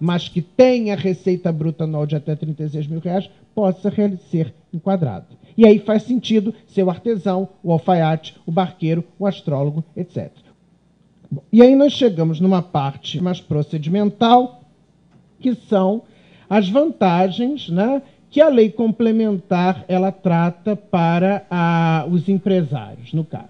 mas que tenha receita bruta anual de até R$36.000, possa ser enquadrado. E aí faz sentido ser o artesão, o alfaiate, o barqueiro, o astrólogo, etc. Bom, e aí nós chegamos numa parte mais procedimental, que são as vantagens, né, que a lei complementar ela trata para os empresários, no caso.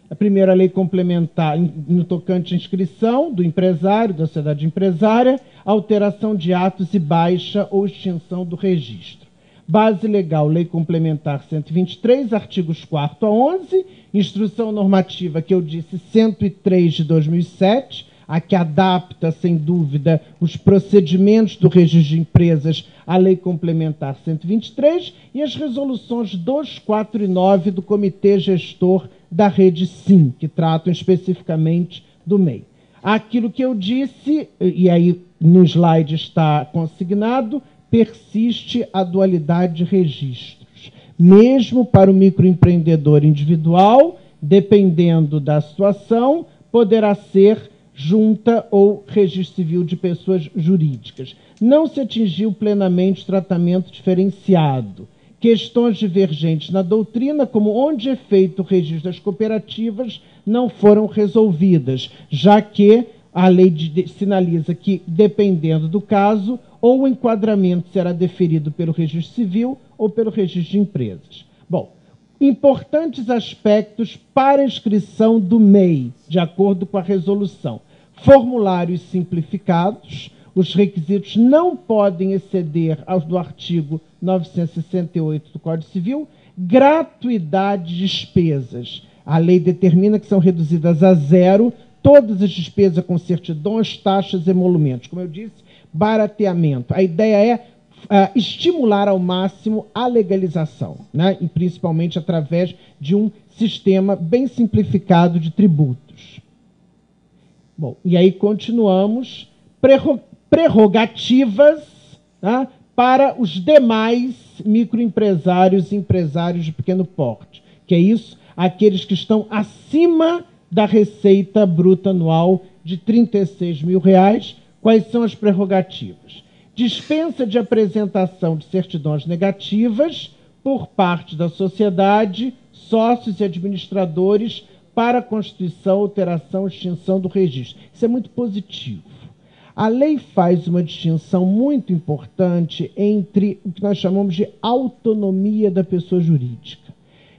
A primeira lei complementar no tocante à inscrição do empresário, da sociedade empresária, alteração de atos e baixa ou extinção do registro. Base legal, lei complementar 123, artigos 4º a 11, instrução normativa que eu disse 103 de 2007, a que adapta, sem dúvida, os procedimentos do registro de empresas à lei complementar 123 e as resoluções 2, 4 e 9 do Comitê Gestor da Rede SIM, que tratam especificamente do MEI. Aquilo que eu disse, e aí no slide está consignado, persiste a dualidade de registros. Mesmo para o microempreendedor individual, dependendo da situação, poderá ser junta ou registro civil de pessoas jurídicas. Não se atingiu plenamente o tratamento diferenciado. Questões divergentes na doutrina, como onde é feito o registro das cooperativas, não foram resolvidas, já que a lei sinaliza que, dependendo do caso, ou o enquadramento será deferido pelo registro civil ou pelo registro de empresas. Bom, importantes aspectos para a inscrição do MEI, de acordo com a resolução. Formulários simplificados, os requisitos não podem exceder aos do artigo 968 do Código Civil, gratuidade de despesas. A lei determina que são reduzidas a zero todas as despesas com certidões, taxas e emolumentos. Como eu disse, barateamento. A ideia é estimular ao máximo a legalização, né? E principalmente através de um sistema bem simplificado de tributos. Bom, e aí continuamos. Prerrogativas, né, para os demais microempresários e empresários de pequeno porte. Que é isso? Aqueles que estão acima da receita bruta anual de R$36.000. Quais são as prerrogativas? Dispensa de apresentação de certidões negativas por parte da sociedade, sócios e administradores para a constituição, alteração, extinção do registro. Isso é muito positivo. A lei faz uma distinção muito importante entre o que nós chamamos de autonomia da pessoa jurídica.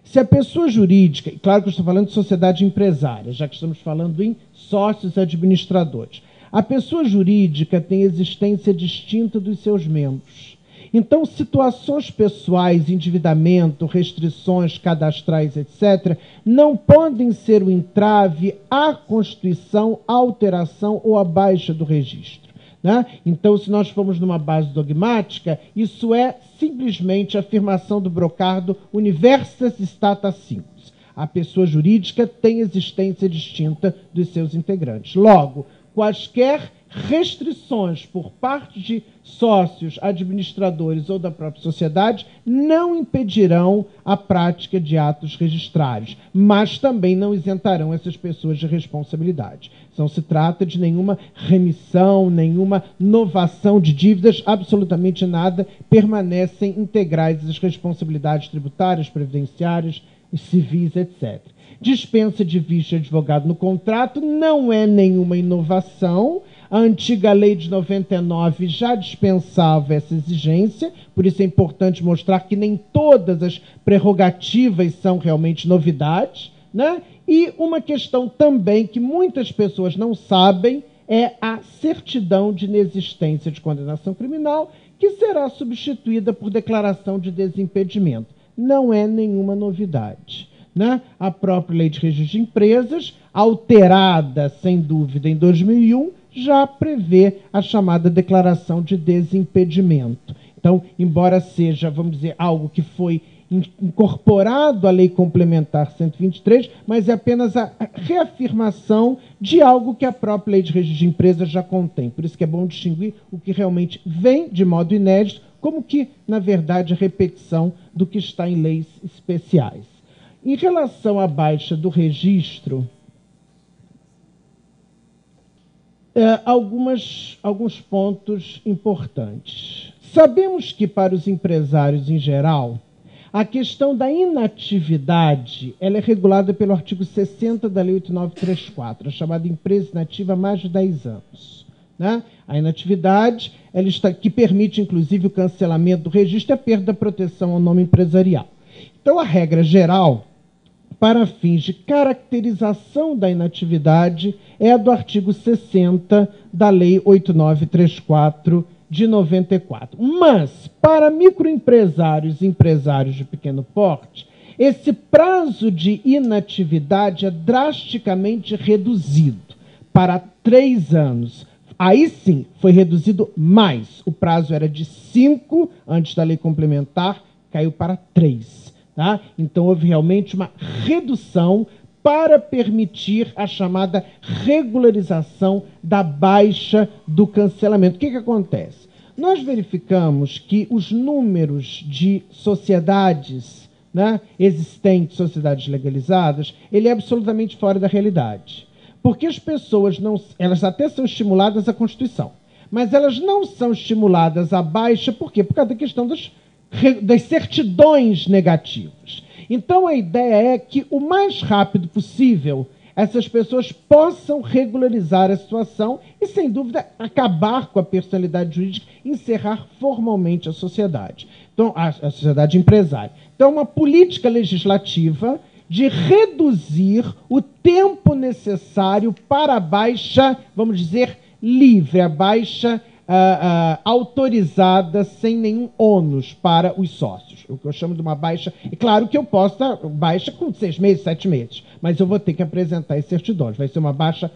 Se a pessoa jurídica, e claro que eu estou falando de sociedade empresária, já que estamos falando em sócios administradores, a pessoa jurídica tem existência distinta dos seus membros. Então, situações pessoais, endividamento, restrições cadastrais, etc., não podem ser o entrave à constituição, à alteração ou à baixa do registro, né? Então, se nós formos numa base dogmática, isso é simplesmente a afirmação do Brocardo Universitas Stata Simples. A pessoa jurídica tem existência distinta dos seus integrantes. Logo, quaisquer restrições por parte de sócios, administradores ou da própria sociedade não impedirão a prática de atos registrários, mas também não isentarão essas pessoas de responsabilidade. Não se trata de nenhuma remissão, nenhuma novação de dívidas, absolutamente nada, permanecem integrais as responsabilidades tributárias, previdenciárias, civis, etc. Dispensa de vista de advogado no contrato não é nenhuma inovação. A antiga lei de 99 já dispensava essa exigência, por isso é importante mostrar que nem todas as prerrogativas são realmente novidades, né? E uma questão também que muitas pessoas não sabem é a certidão de inexistência de condenação criminal, que será substituída por declaração de desimpedimento. Não é nenhuma novidade, né? A própria Lei de Registro de Empresas, alterada, sem dúvida, em 2001, já prevê a chamada declaração de desimpedimento. Então, embora seja, vamos dizer, algo que foi incorporado à Lei Complementar 123, mas é apenas a reafirmação de algo que a própria Lei de Registro de Empresas já contém. Por isso que é bom distinguir o que realmente vem de modo inédito, como que, na verdade, a repetição do que está em leis especiais. Em relação à baixa do registro, Alguns pontos importantes. Sabemos que, para os empresários em geral, a questão da inatividade ela é regulada pelo artigo 60 da Lei 8934, a chamada empresa inativa há mais de 10 anos. Né? A inatividade que permite, inclusive, o cancelamento do registro e a perda da proteção ao nome empresarial. Então, a regra geral, para fins de caracterização da inatividade, é a do artigo 60 da Lei 8934 de 94. Mas, para microempresários e empresários de pequeno porte, esse prazo de inatividade é drasticamente reduzido para 3 anos. Aí sim, foi reduzido mais. O prazo era de 5, antes da lei complementar, caiu para 3. Tá? Então, houve realmente uma redução para permitir a chamada regularização da baixa do cancelamento. O que acontece? Nós verificamos que os números de sociedades, né, existentes, sociedades legalizadas, ele é absolutamente fora da realidade. Porque as pessoas elas até são estimuladas à Constituição, mas elas não são estimuladas à baixa, por quê? Por causa da questão das certidões negativas. Então, a ideia é que, o mais rápido possível, essas pessoas possam regularizar a situação e, sem dúvida, acabar com a personalidade jurídica e encerrar formalmente a sociedade. Então, a sociedade empresária. Então, uma política legislativa de reduzir o tempo necessário para a baixa, vamos dizer, livre, a baixa autorizada, sem nenhum ônus para os sócios. O que eu chamo de uma baixa... É claro que eu posso dar baixa com 6 meses, 7 meses, mas eu vou ter que apresentar as certidões. Vai ser uma baixa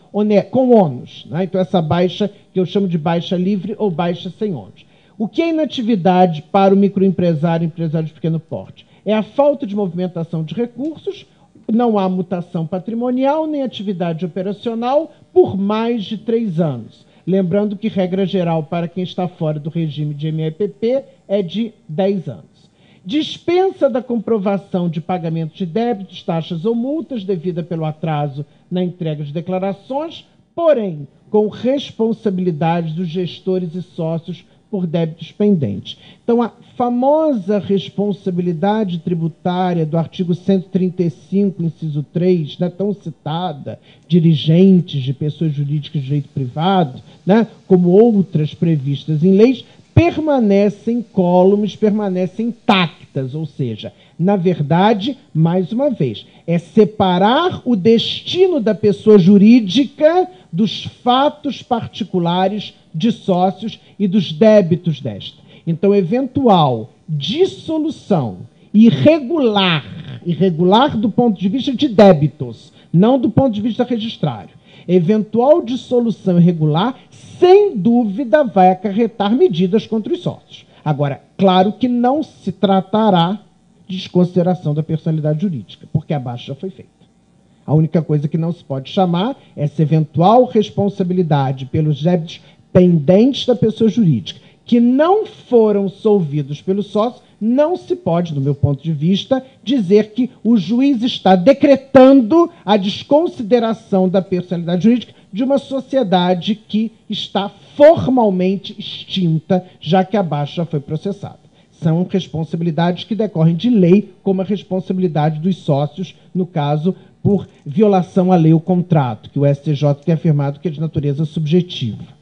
com ônus. Né? Então, essa baixa que eu chamo de baixa livre ou baixa sem ônus. O que é inatividade para o microempresário e empresário de pequeno porte? É a falta de movimentação de recursos, não há mutação patrimonial nem atividade operacional por mais de 3 anos. Lembrando que, regra geral, para quem está fora do regime de MEPP, é de 10 anos. Dispensa da comprovação de pagamento de débitos, taxas ou multas devida pelo atraso na entrega de declarações, porém, com responsabilidade dos gestores e sócios por débitos pendentes. Então, a famosa responsabilidade tributária do artigo 135, inciso 3, né, tão citada, dirigentes de pessoas jurídicas de direito privado, né, como outras previstas em leis, permanecem incólumes, permanecem intactas, ou seja, na verdade, mais uma vez, é separar o destino da pessoa jurídica dos fatos particulares de sócios e dos débitos desta. Então, eventual dissolução irregular do ponto de vista de débitos, não do ponto de vista registrário, eventual dissolução irregular, sem dúvida, vai acarretar medidas contra os sócios. Agora, claro que não se tratará de desconsideração da personalidade jurídica, porque a baixa já foi feita. A única coisa que não se pode chamar é essa eventual responsabilidade pelos débitos pendentes da pessoa jurídica, que não foram solvidos pelo sócio. Não se pode, do meu ponto de vista, dizer que o juiz está decretando a desconsideração da personalidade jurídica de uma sociedade que está formalmente extinta, já que a baixa foi processada. São responsabilidades que decorrem de lei, como a responsabilidade dos sócios, no caso, por violação à lei ou contrato, que o STJ tem afirmado que é de natureza subjetiva.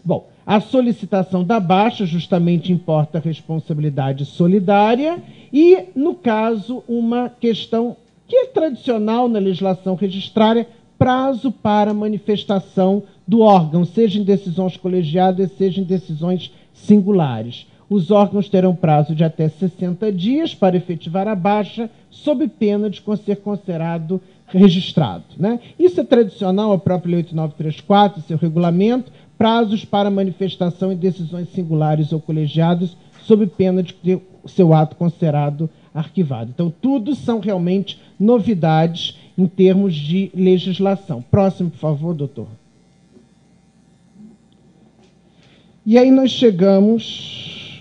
Bom, a solicitação da baixa justamente importa a responsabilidade solidária e, no caso, uma questão que é tradicional na legislação registrária, prazo para manifestação do órgão, seja em decisões colegiadas, seja em decisões singulares. Os órgãos terão prazo de até 60 dias para efetivar a baixa, sob pena de ser considerado registrado. Né? Isso é tradicional, a própria Lei 8934, seu regulamento, prazos para manifestação em decisões singulares ou colegiadas, sob pena de ter o seu ato considerado arquivado. Então, tudo são realmente novidades em termos de legislação. Próximo, por favor, doutor. E aí nós chegamos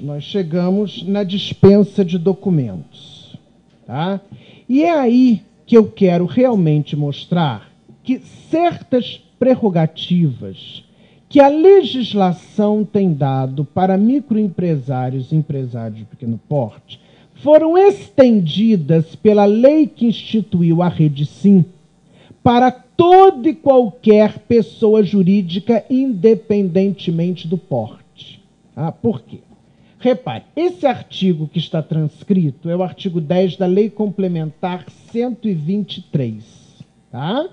na dispensa de documentos. Tá? E é aí que eu quero realmente mostrar que certas prerrogativas que a legislação tem dado para microempresários e empresários de pequeno porte foram estendidas pela lei que instituiu a Rede Sim para toda e qualquer pessoa jurídica, independentemente do porte. Por quê? Repare, esse artigo que está transcrito é o artigo 10 da Lei Complementar 123. Tá?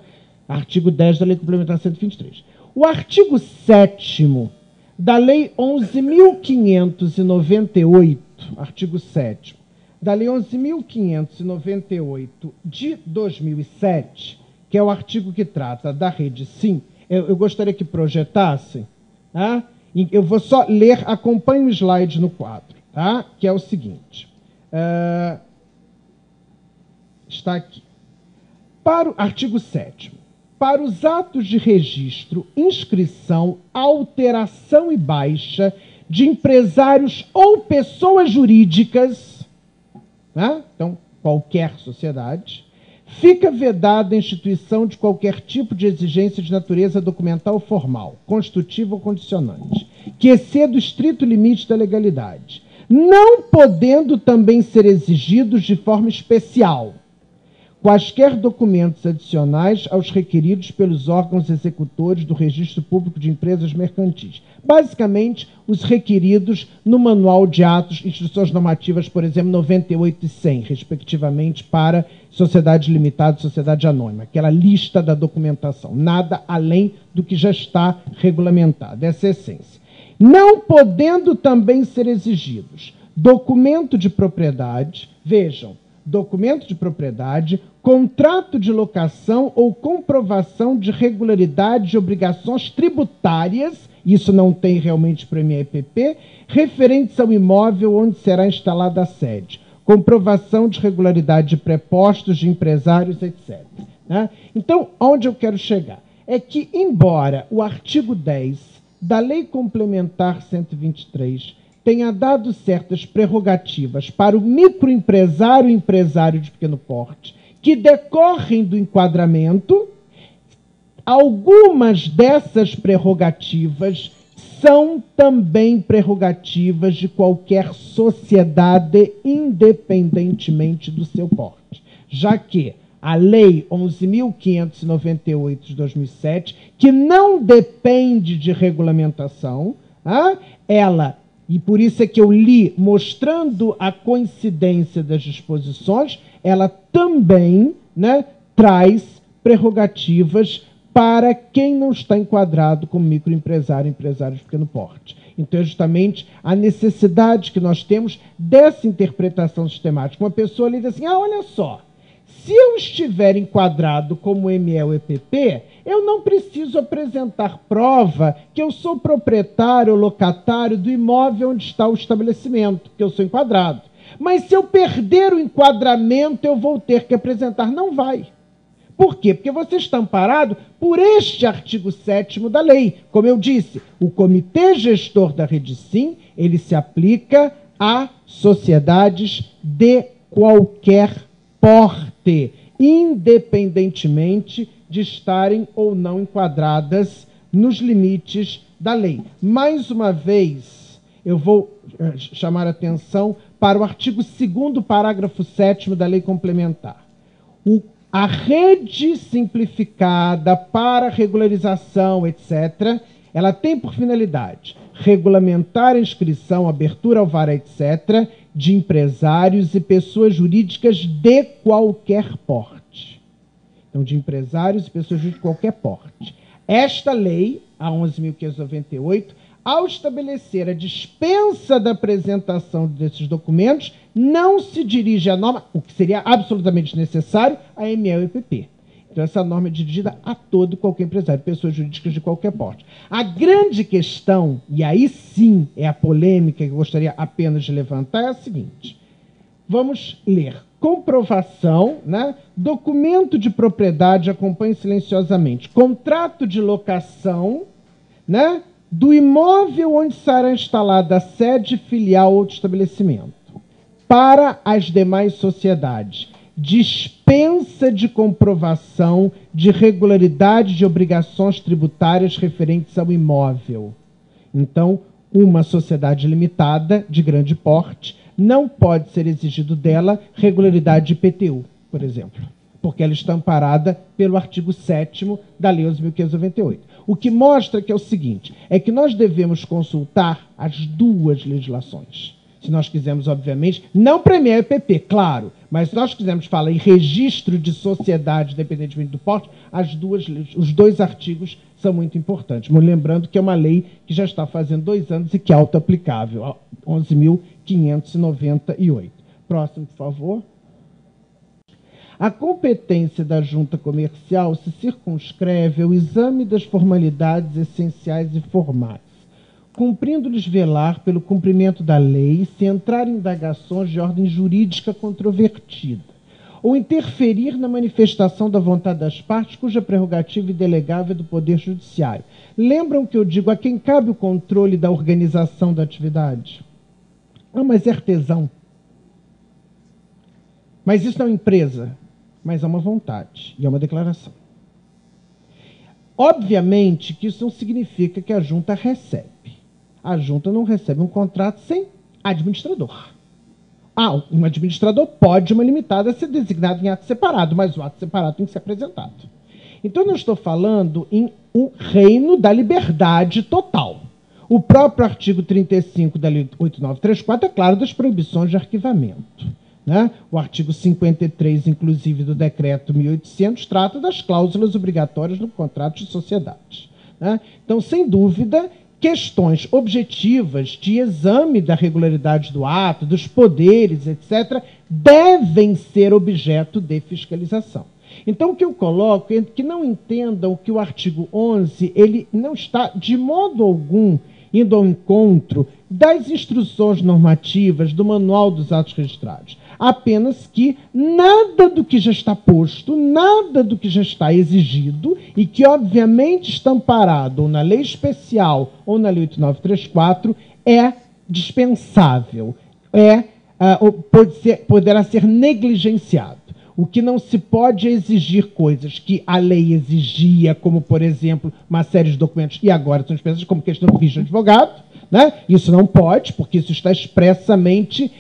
Artigo 10 da Lei Complementar 123. O artigo 7º da Lei 11.598, artigo 7º, da Lei 11.598 de 2007, que é o artigo que trata da Rede Sim, eu gostaria que projetassem, tá? Eu vou só ler, acompanhe o slide no quadro, tá? Que é o seguinte. Está aqui. Para o artigo 7º. Para os atos de registro, inscrição, alteração e baixa de empresários ou pessoas jurídicas, né? Então, qualquer sociedade, fica vedada a instituição de qualquer tipo de exigência de natureza documental ou formal, constitutiva ou condicionante, que exceda o estrito limite da legalidade, não podendo também ser exigidos de forma especial quaisquer documentos adicionais aos requeridos pelos órgãos executores do Registro Público de Empresas Mercantis. Basicamente, os requeridos no Manual de Atos, Instruções Normativas, por exemplo, 98 e 100, respectivamente, para sociedade limitada e sociedade anônima, aquela lista da documentação, nada além do que já está regulamentado, essa é a essência. Não podendo também ser exigidos documento de propriedade, vejam, documento de propriedade, contrato de locação ou comprovação de regularidade de obrigações tributárias, isso não tem realmente para o MEPP, referentes ao imóvel onde será instalada a sede, comprovação de regularidade de prepostos de empresários, etc. Né? Então, onde eu quero chegar? É que, embora o artigo 10 da Lei Complementar 123 tenha dado certas prerrogativas para o microempresário e empresário de pequeno porte, que decorrem do enquadramento, algumas dessas prerrogativas são também prerrogativas de qualquer sociedade, independentemente do seu porte, já que a Lei 11.598 de 2007, que não depende de regulamentação, ela... E por isso é que eu li, mostrando a coincidência das disposições, ela também, né, traz prerrogativas para quem não está enquadrado como microempresário, empresário de pequeno porte. Então, é justamente a necessidade que nós temos dessa interpretação sistemática. Uma pessoa ali diz assim, olha só, se eu estiver enquadrado como ME ou EPP, eu não preciso apresentar prova que eu sou proprietário ou locatário do imóvel onde está o estabelecimento, que eu sou enquadrado. Mas se eu perder o enquadramento, eu vou ter que apresentar. Não vai. Por quê? Porque você está amparado por este artigo 7º da lei. Como eu disse, o comitê gestor da Rede Sim, ele se aplica a sociedades de qualquer porte, independentemente de estarem ou não enquadradas nos limites da lei. Mais uma vez, eu vou chamar a atenção para o artigo 2º, parágrafo 7º da Lei Complementar. A rede simplificada para regularização, etc., ela tem por finalidade regulamentar a inscrição, abertura, alvará, etc., de empresários e pessoas jurídicas de qualquer porte. Então, de empresários e pessoas jurídicas de qualquer porte. Esta lei, a 11.598, ao estabelecer a dispensa da apresentação desses documentos, não se dirige à norma, o que seria absolutamente necessário, a ME ou EPP. Então, essa norma é dirigida a todo e qualquer empresário, pessoas jurídicas de qualquer porte. A grande questão, e aí sim é a polêmica que eu gostaria apenas de levantar, é a seguinte. Vamos ler. Comprovação, né? Documento de propriedade, acompanhe silenciosamente. Contrato de locação, né? Do imóvel onde será instalada a sede, filial ou de estabelecimento. Para as demais sociedades, dispensa de comprovação de regularidade de obrigações tributárias referentes ao imóvel. Então, uma sociedade limitada, de grande porte, não pode ser exigido dela regularidade de IPTU, por exemplo, porque ela está amparada pelo artigo 7º da Lei 11.598. O que mostra que é o seguinte, é que nós devemos consultar as duas legislações. Se nós quisermos, obviamente, não premiar o IPP, claro, mas se nós quisermos falar em registro de sociedade, independentemente do porte, os dois artigos são muito importantes. Mas lembrando que é uma lei que já está fazendo 2 anos e que é auto-aplicável, 11.598. Próximo, por favor. A competência da junta comercial se circunscreve ao exame das formalidades essenciais e formais, cumprindo-lhes velar pelo cumprimento da lei, se entrar em indagações de ordem jurídica controvertida, ou interferir na manifestação da vontade das partes, cuja prerrogativa indelegável é do Poder Judiciário. Lembram que eu digo a quem cabe o controle da organização da atividade? Ah, mas é artesão. Mas isso não é uma empresa, mas é uma vontade e é uma declaração. Obviamente que isso não significa que a junta recebe. A junta não recebe um contrato sem administrador. Um administrador pode, uma limitada, ser designado em ato separado, mas o ato separado tem que ser apresentado. Então, eu estou falando em um reino da liberdade total. O próprio artigo 35 da Lei 8.934 é claro das proibições de arquivamento. Né? O artigo 53, inclusive, do Decreto 1800, trata das cláusulas obrigatórias no contrato de sociedade. Né? Então, sem dúvida, questões objetivas de exame da regularidade do ato, dos poderes, etc., devem ser objeto de fiscalização. Então, o que eu coloco é que não entendam que o artigo 11 ele não está, de modo algum, indo ao encontro das instruções normativas do Manual dos Atos Registrados. Apenas que nada do que já está posto, nada do que já está exigido e que, obviamente, está amparado ou na lei especial ou na lei 8.934 é dispensável, poderá ser negligenciado. O que não se pode é exigir coisas que a lei exigia, como, por exemplo, uma série de documentos, e agora são dispensas, como questão do ficha de advogado, né? Isso não pode, porque isso está expressamente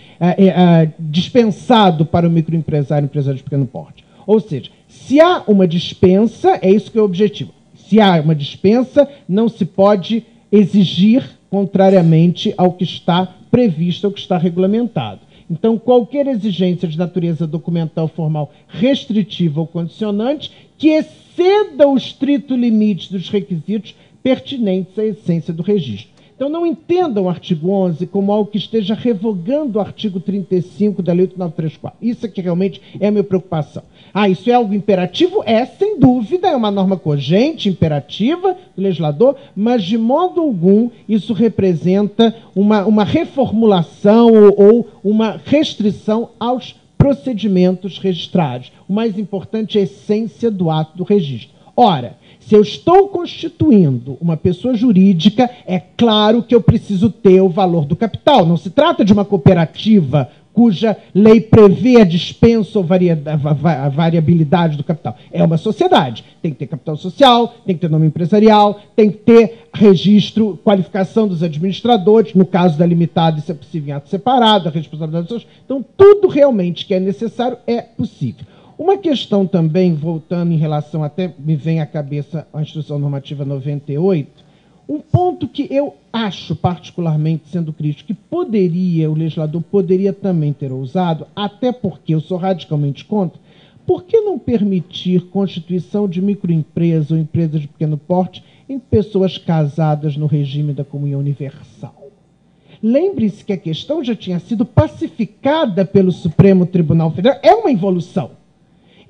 dispensado para o microempresário e empresário de pequeno porte. Ou seja, se há uma dispensa, é isso que é o objetivo. Se há uma dispensa, não se pode exigir contrariamente ao que está previsto, ao que está regulamentado. Então, qualquer exigência de natureza documental, formal, restritiva ou condicionante que exceda o estrito limite dos requisitos pertinentes à essência do registro. Então, não entendam o artigo 11 como algo que esteja revogando o artigo 35 da Lei 8.934. Isso é que realmente é a minha preocupação. Isso é algo imperativo? Sem dúvida, é uma norma cogente, imperativa do legislador, mas de modo algum isso representa uma reformulação ou uma restrição aos procedimentos registrados. O mais importante é a essência do ato do registro. Ora, se eu estou constituindo uma pessoa jurídica, é claro que eu preciso ter o valor do capital. Não se trata de uma cooperativa cuja lei prevê a dispensa ou a variabilidade do capital. É uma sociedade. Tem que ter capital social, tem que ter nome empresarial, tem que ter registro, qualificação dos administradores. No caso da limitada, isso é possível em ato separado, a responsabilidade social. Então, tudo realmente que é necessário é possível. Uma questão também, voltando em relação, até me vem à cabeça a Instrução Normativa 98, um ponto que eu acho, particularmente, sendo crítico, que o legislador poderia também ter ousado, até porque eu sou radicalmente contra, por que não permitir constituição de microempresa ou empresa de pequeno porte em pessoas casadas no regime da comunhão universal? Lembre-se que a questão já tinha sido pacificada pelo Supremo Tribunal Federal, é uma involução.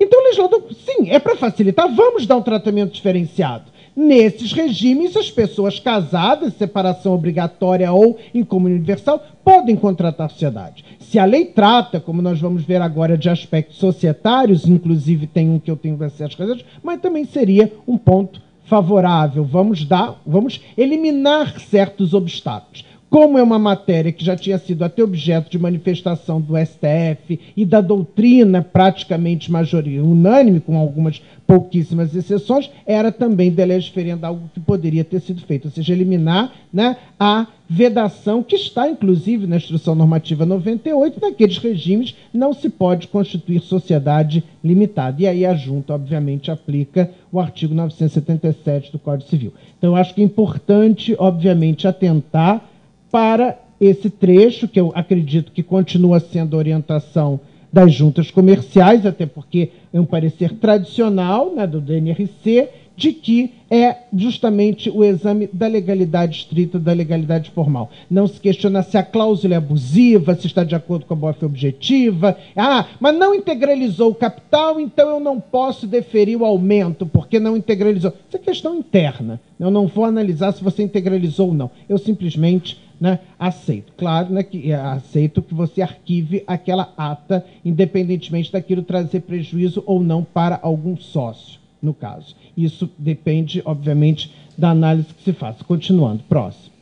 Então, o legislador, sim, é para facilitar, vamos dar um tratamento diferenciado. Nesses regimes, as pessoas casadas, separação obrigatória ou em comunhão universal, podem contratar sociedade. Se a lei trata, como nós vamos ver agora, de aspectos societários, inclusive tem um que eu tenho certas razões, mas também seria um ponto favorável. Vamos eliminar certos obstáculos. como é uma matéria que já tinha sido até objeto de manifestação do STF e da doutrina praticamente maioria unânime, com algumas pouquíssimas exceções, era também de lege ferenda algo que poderia ter sido feito, ou seja, eliminar, né, a vedação que está, inclusive, na Instrução Normativa 98, naqueles regimes não se pode constituir sociedade limitada. E aí a Junta, obviamente, aplica o artigo 977 do Código Civil. Então, eu acho que é importante, obviamente, atentar para esse trecho, que eu acredito que continua sendo a orientação das juntas comerciais, até porque é um parecer tradicional, né, do DNRC, de que é justamente o exame da legalidade estrita, da legalidade formal. Não se questiona se a cláusula é abusiva, se está de acordo com a boa-fé objetiva. Ah, mas não integralizou o capital, então eu não posso deferir o aumento, porque não integralizou. Isso é questão interna. Eu não vou analisar se você integralizou ou não. Eu simplesmente, né, aceito. Claro, né, que aceito que você arquive aquela ata, independentemente daquilo trazer prejuízo ou não para algum sócio, no caso. Isso depende, obviamente, da análise que se faça. Continuando, próximo.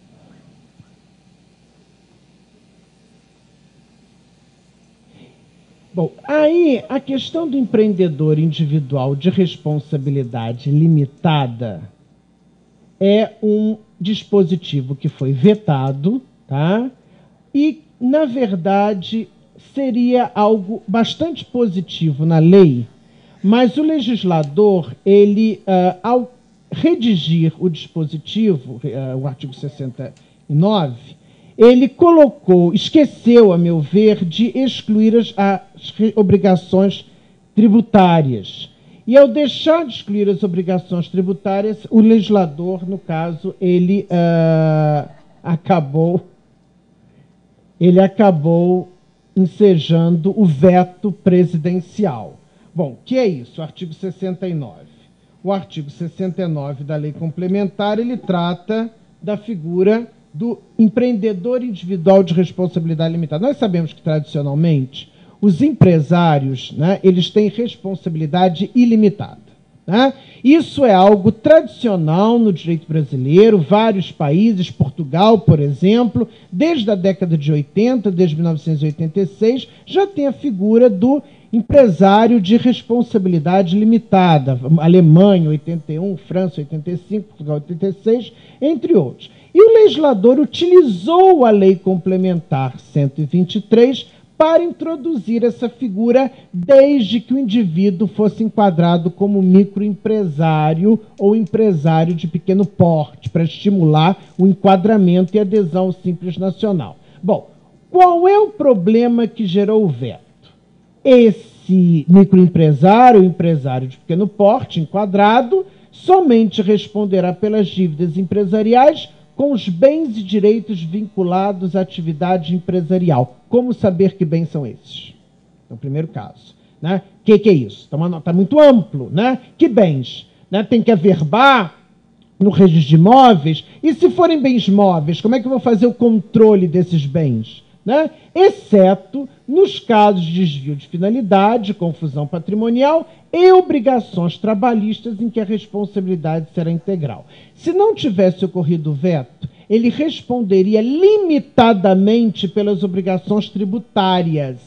Bom, aí a questão do empreendedor individual de responsabilidade limitada é um dispositivo que foi vetado, tá? E, na verdade, seria algo bastante positivo na lei, mas o legislador, ele, ao redigir o dispositivo, o artigo 69, ele esqueceu, a meu ver, de excluir as obrigações tributárias. E ao deixar de excluir as obrigações tributárias, o legislador, no caso, ele acabou ensejando o veto presidencial. Bom, que é isso? O artigo 69. O artigo 69 da Lei Complementar, ele trata da figura do empreendedor individual de responsabilidade limitada. Nós sabemos que, tradicionalmente, os empresários, né, eles têm responsabilidade ilimitada. Né? Isso é algo tradicional no direito brasileiro, vários países, Portugal, por exemplo, desde a década de 80, desde 1986, já tem a figura do empresário de responsabilidade limitada, Alemanha, 81, França, 85, Portugal, 86, entre outros. E o legislador utilizou a Lei Complementar 123 para introduzir essa figura desde que o indivíduo fosse enquadrado como microempresário ou empresário de pequeno porte, para estimular o enquadramento e adesão ao Simples Nacional. Bom, qual é o problema que gerou o veto? Esse microempresário, empresário de pequeno porte, enquadrado, somente responderá pelas dívidas empresariais com os bens e direitos vinculados à atividade empresarial. Como saber que bens são esses? No primeiro caso. Né? Que é isso? Está muito amplo. Né? Que bens? Né? Tem que averbar no registro de imóveis? E se forem bens móveis, como é que eu vou fazer o controle desses bens? Né? Exceto nos casos de desvio de finalidade, confusão patrimonial e obrigações trabalhistas em que a responsabilidade será integral. Se não tivesse ocorrido o veto, ele responderia limitadamente pelas obrigações tributárias.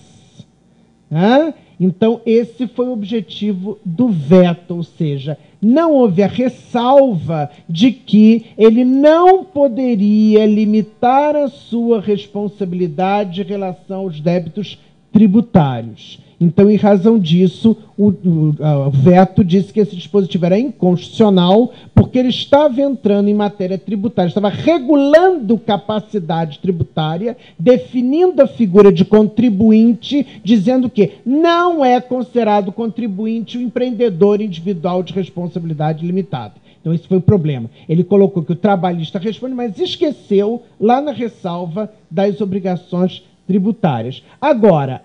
Né? Então, esse foi o objetivo do veto, ou seja, não houve a ressalva de que ele não poderia limitar a sua responsabilidade em relação aos débitos tributários. Então, em razão disso, o veto disse que esse dispositivo era inconstitucional porque ele estava entrando em matéria tributária, estava regulando capacidade tributária, definindo a figura de contribuinte, dizendo que não é considerado contribuinte o empreendedor individual de responsabilidade limitada. Então, esse foi o problema. Ele colocou que o trabalhista responde, mas esqueceu lá na ressalva das obrigações tributárias. Agora,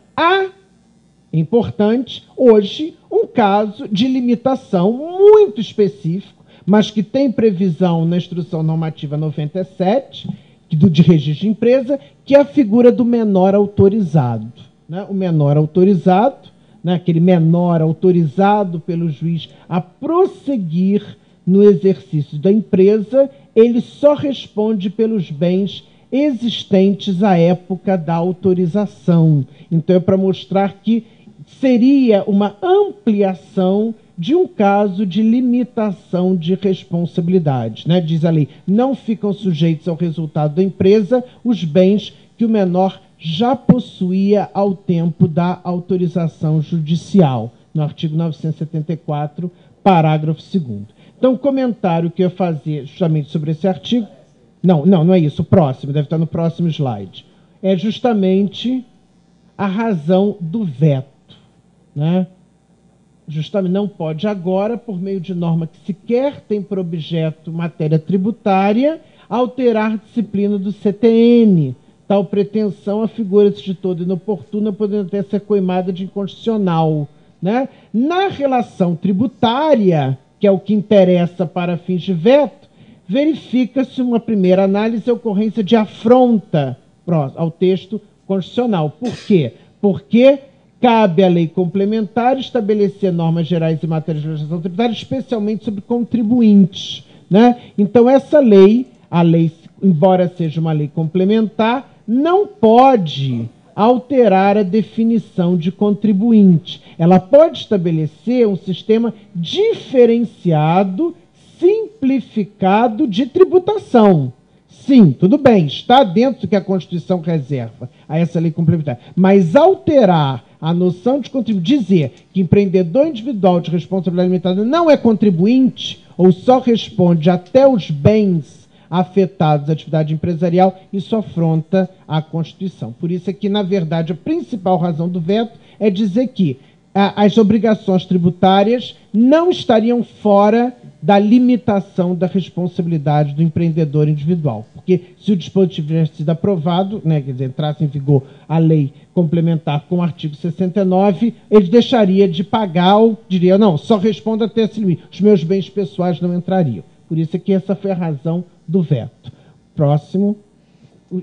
importante, hoje, um caso de limitação muito específico, mas que tem previsão na Instrução Normativa 97, de registro de empresa, que é a figura do menor autorizado. Né? O menor autorizado, né? Aquele menor autorizado pelo juiz a prosseguir no exercício da empresa, ele só responde pelos bens existentes à época da autorização. Então, é para mostrar que seria uma ampliação de um caso de limitação de responsabilidade, né? Diz a lei, não ficam sujeitos ao resultado da empresa os bens que o menor já possuía ao tempo da autorização judicial, no artigo 974, parágrafo 2º. Então, o comentário que eu ia fazer justamente sobre esse artigo, não é isso, o próximo, deve estar no próximo slide, é justamente a razão do veto, né? Justamente não pode agora, por meio de norma que sequer tem por objeto matéria tributária, alterar disciplina do CTN. Tal pretensão afigura-se de todo inoportuna, podendo até ser coimada de inconstitucional, né? Na relação tributária, que é o que interessa para fins de veto, verifica-se uma primeira análise a ocorrência de afronta ao texto constitucional. Por quê? Porque cabe à lei complementar estabelecer normas gerais em matéria de legislação tributária, especialmente sobre contribuintes, né? Então, essa lei, a lei, embora seja uma lei complementar, não pode alterar a definição de contribuinte. Ela pode estabelecer um sistema diferenciado, simplificado de tributação. Sim, tudo bem, está dentro do que a Constituição reserva a essa lei complementar. Mas alterar a noção de contribuinte, dizer que empreendedor individual de responsabilidade limitada não é contribuinte ou só responde até os bens afetados à atividade empresarial, isso afronta a Constituição. Por isso é que, na verdade, a principal razão do veto é dizer que as obrigações tributárias não estariam fora da limitação da responsabilidade do empreendedor individual. Porque se o dispositivo tivesse sido aprovado, né, quer dizer, entrasse em vigor a lei complementar com o artigo 69, ele deixaria de pagar ou diria, não, só responda até esse limite. Os meus bens pessoais não entrariam. Por isso é que essa foi a razão do veto. Próximo.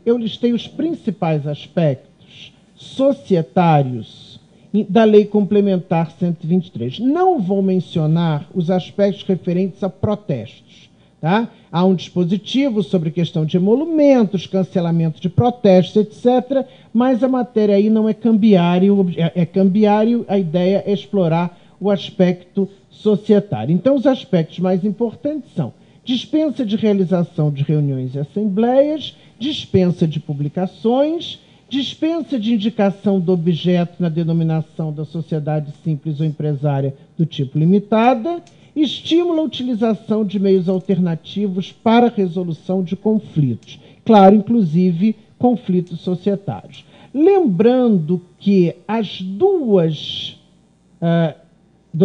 Eu listei os principais aspectos societários da Lei Complementar 123. Não vou mencionar os aspectos referentes a protestos. Tá? Há um dispositivo sobre questão de emolumentos, cancelamento de protestos, etc., mas a matéria aí não é cambiário, é cambiário, a ideia é explorar o aspecto societário. Então, os aspectos mais importantes são dispensa de realização de reuniões e assembleias, dispensa de publicações, dispensa de indicação do objeto na denominação da sociedade simples ou empresária do tipo limitada, estimula a utilização de meios alternativos para a resolução de conflitos, claro, inclusive conflitos societários. Lembrando que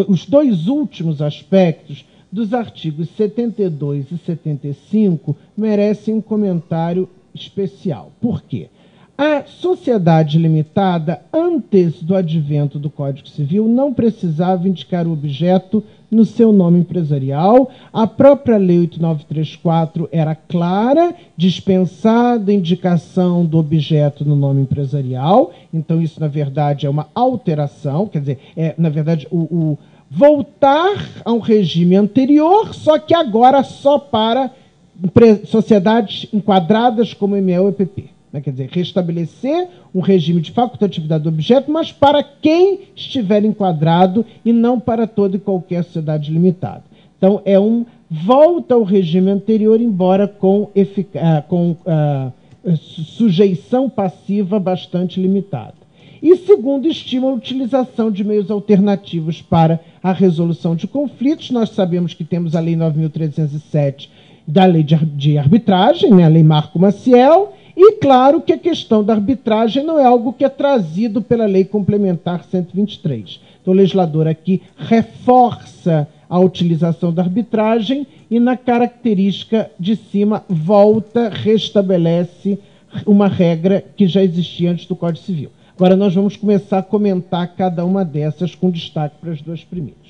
os dois últimos aspectos dos artigos 72 e 75 merecem um comentário especial. Por quê? A sociedade limitada, antes do advento do Código Civil, não precisava indicar o objeto no seu nome empresarial. A própria Lei 8934 era clara, dispensada a indicação do objeto no nome empresarial. Então, isso, na verdade, é uma alteração, quer dizer, na verdade, voltar a um regime anterior, só que agora só para sociedades enquadradas como ME ou EPP. Quer dizer, restabelecer um regime de facultatividade do objeto, mas para quem estiver enquadrado e não para toda e qualquer sociedade limitada. Então, volta ao regime anterior, embora com sujeição passiva bastante limitada. E, segundo, estimula a utilização de meios alternativos para a resolução de conflitos. Nós sabemos que temos a Lei 9.307 da Lei de Arbitragem, né, a Lei Marco Maciel. E, claro, que a questão da arbitragem não é algo que é trazido pela Lei Complementar 123. Então, o legislador aqui reforça a utilização da arbitragem e, na característica de cima, restabelece uma regra que já existia antes do Código Civil. Agora, nós vamos começar a comentar cada uma dessas com destaque para as duas primeiras.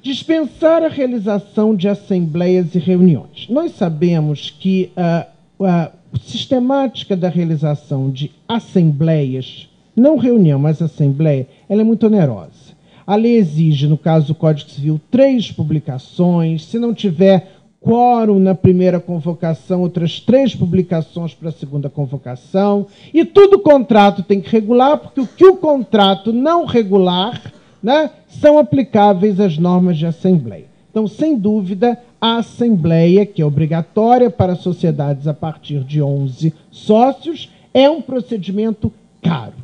Dispensar a realização de assembleias e reuniões. Nós sabemos que a sistemática da realização de assembleias, não reunião, mas assembleia, ela é muito onerosa. A lei exige, no caso do Código Civil, 3 publicações. Se não tiver quórum na primeira convocação, outras 3 publicações para a segunda convocação, e tudo contrato tem que regular, porque o que o contrato não regular, né, são aplicáveis às normas de assembleia. Então, sem dúvida, a assembleia, que é obrigatória para sociedades a partir de 11 sócios, é um procedimento caro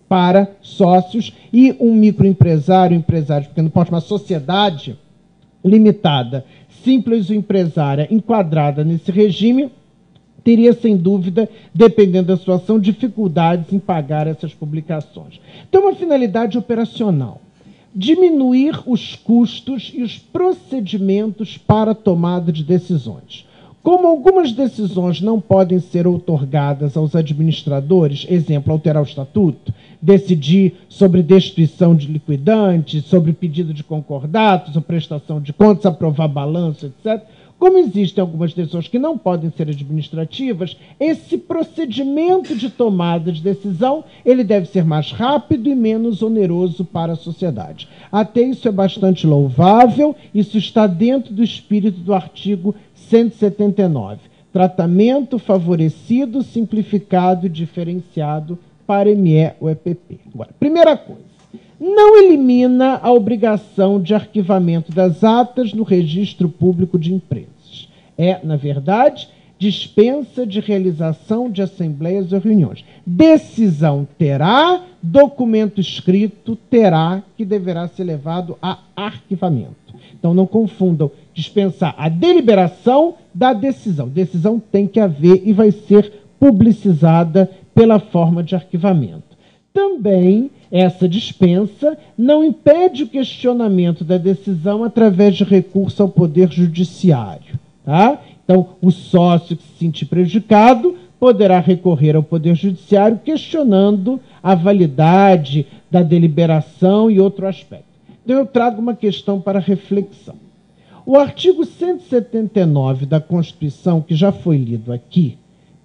para sócios, e um microempresário, empresário de pequeno porte, uma sociedade limitada, simples ou empresária enquadrada nesse regime, teria, sem dúvida, dependendo da situação, dificuldades em pagar essas publicações. Então, uma finalidade operacional: diminuir os custos e os procedimentos para a tomada de decisões. Como algumas decisões não podem ser outorgadas aos administradores, exemplo, alterar o estatuto, decidir sobre destituição de liquidantes, sobre pedido de concordatos, ou prestação de contas, aprovar balanço, etc., como existem algumas decisões que não podem ser administrativas, esse procedimento de tomada de decisão ele deve ser mais rápido e menos oneroso para a sociedade. Até isso é bastante louvável, isso está dentro do espírito do artigo 179. Tratamento favorecido, simplificado e diferenciado para ME ou EPP. Agora, primeira coisa: não elimina a obrigação de arquivamento das atas no registro público de empresas. É, na verdade, dispensa de realização de assembleias ou reuniões. Decisão terá, documento escrito terá, que deverá ser levado a arquivamento. Então, não confundam dispensar a deliberação da decisão. Decisão tem que haver e vai ser publicizada pela forma de arquivamento. Também, essa dispensa não impede o questionamento da decisão através de recurso ao Poder Judiciário. Tá? Então, o sócio que se sentir prejudicado poderá recorrer ao Poder Judiciário questionando a validade da deliberação e outro aspecto. Então, eu trago uma questão para reflexão. O artigo 179 da Constituição, que já foi lido aqui,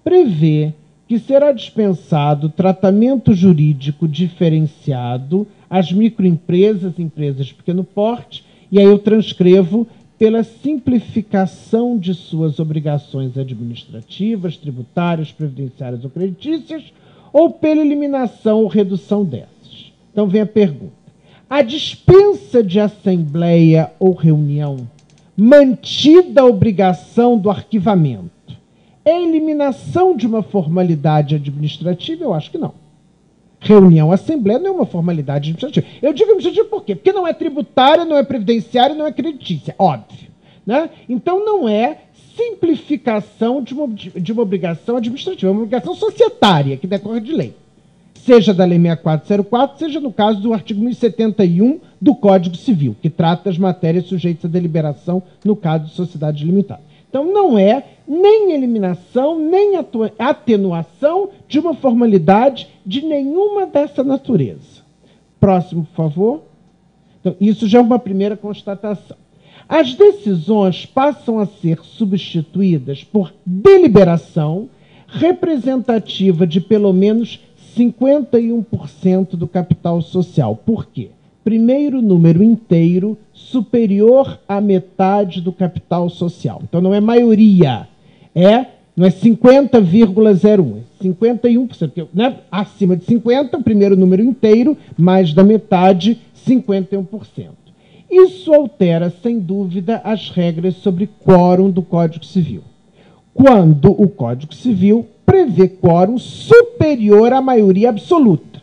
prevê que será dispensado tratamento jurídico diferenciado às microempresas, empresas de pequeno porte, e aí eu transcrevo: pela simplificação de suas obrigações administrativas, tributárias, previdenciárias ou creditícias, ou pela eliminação ou redução dessas. Então vem a pergunta: a dispensa de assembleia ou reunião, mantida a obrigação do arquivamento, é a eliminação de uma formalidade administrativa? Eu acho que não. Reunião, assembleia não é uma formalidade administrativa. Eu digo administrativa por quê? Porque não é tributária, não é previdenciária, não é creditícia, óbvio. Né? Então não é simplificação de uma obrigação administrativa, é uma obrigação societária que decorre de lei. Seja da Lei 6404, seja no caso do artigo 1071 do Código Civil, que trata as matérias sujeitas à deliberação no caso de sociedade limitada. Então, não é nem eliminação, nem atenuação de uma formalidade de nenhuma dessa natureza. Próximo, por favor. Então, isso já é uma primeira constatação. As decisões passam a ser substituídas por deliberação representativa de pelo menos 51% do capital social. Por quê? Primeiro número inteiro superior à metade do capital social. Então, não é maioria, não é 50,01, é 51%. Porque, né, acima de 50, o primeiro número inteiro, mais da metade, 51%. Isso altera, sem dúvida, as regras sobre quórum do Código Civil. Quando o Código Civil prevê quórum superior à maioria absoluta,